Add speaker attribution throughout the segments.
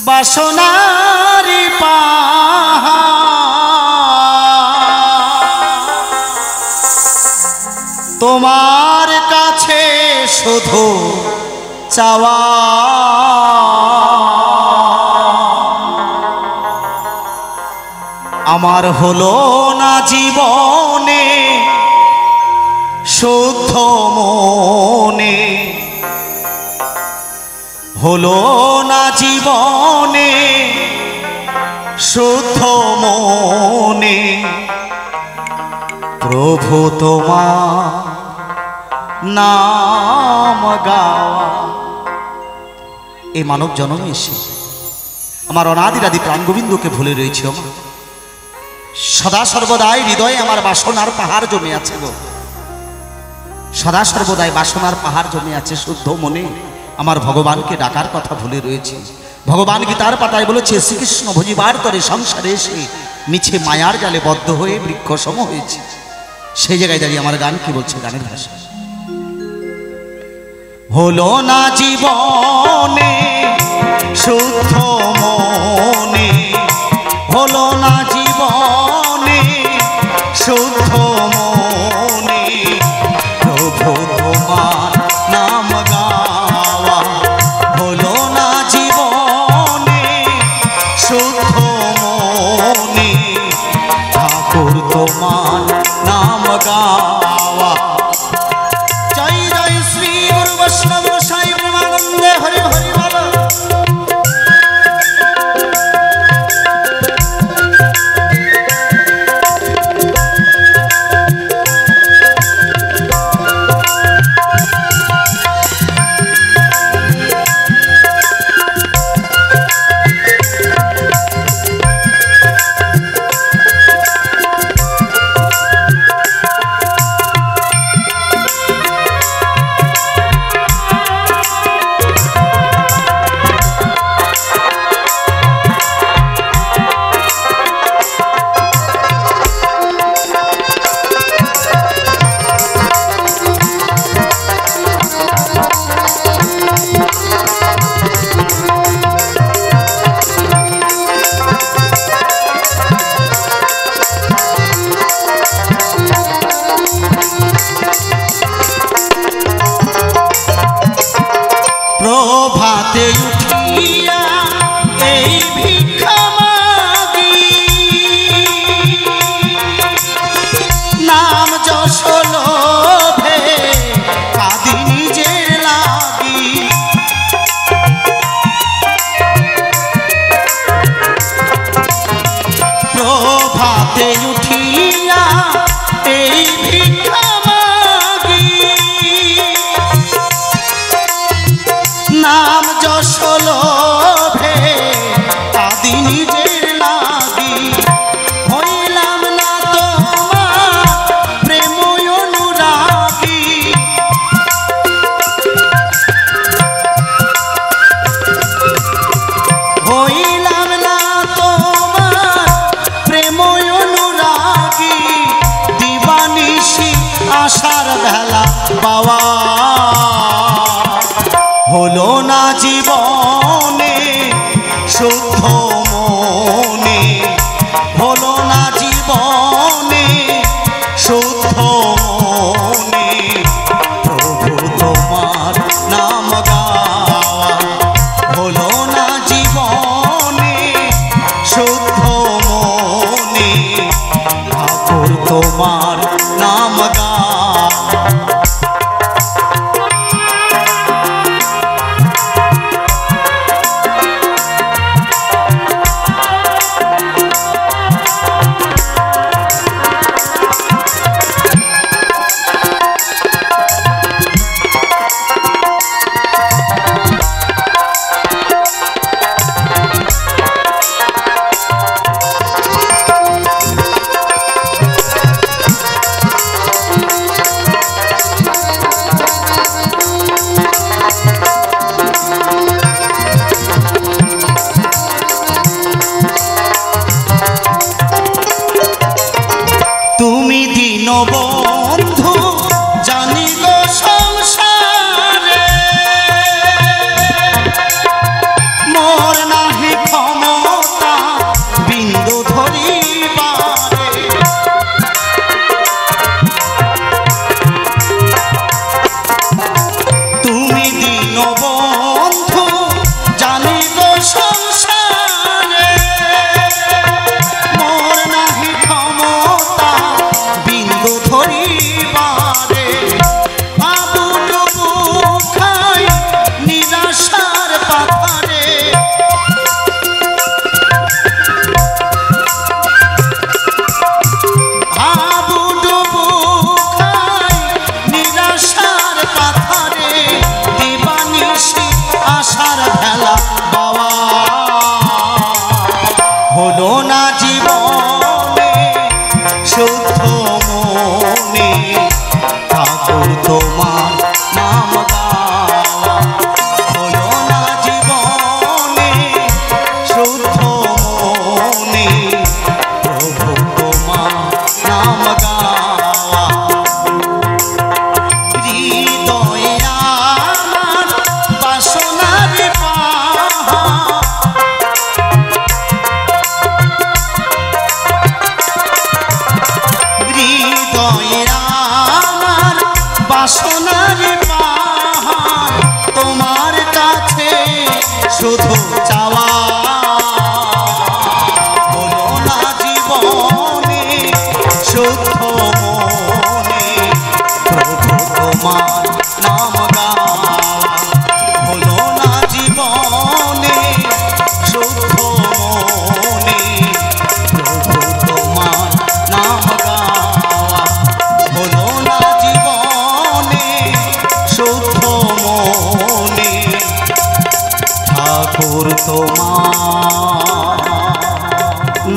Speaker 1: বাসনারি তোমার কাছে শুধু চাওয়া আমার হলো না জীবনে শুদ্ধ মনে হলো না জীবনে শুদ্ধ মনে প্রভু তোমার নাম গাওয়া। এই মানব জন্মে এসে আমার অনাদিরাদি প্রাণগোবিন্দকে ভুলে রয়েছে। সদা সর্বদাই হৃদয়ে আমার বাসনার পাহাড় জমে আছে গো, সদা সর্বদাই বাসনার পাহাড় জমে আছে। শুদ্ধ মনে আমার ভগবানকে ডাকার কথা ভুলে রয়েছে। ভগবান গীতার পাতায় বলেছে শ্রীকৃষ্ণ ভজিবার তরে সংসারে এসে মিছে মায়ার জালে বদ্ধ হয়ে বৃক্ষ সম হয়েছে। সেই জায়গায় দাঁড়িয়ে আমার গান কি বলছে, গানের ভাষা হলো না জীবনে শুদ্ধ মনে হলো না জীবনে শুদ্ধ মনে প্রভু তোমার নাম গাওয়া হলো না জীবনে শুদ্ধ মনে ঠাকুর তোমার নাম গাওয়া। জয় জয় শ্রী গুরু বৈষ্ণব সাই প্রেমানন্দে হরি হরি বল।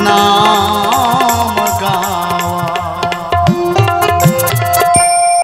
Speaker 1: না।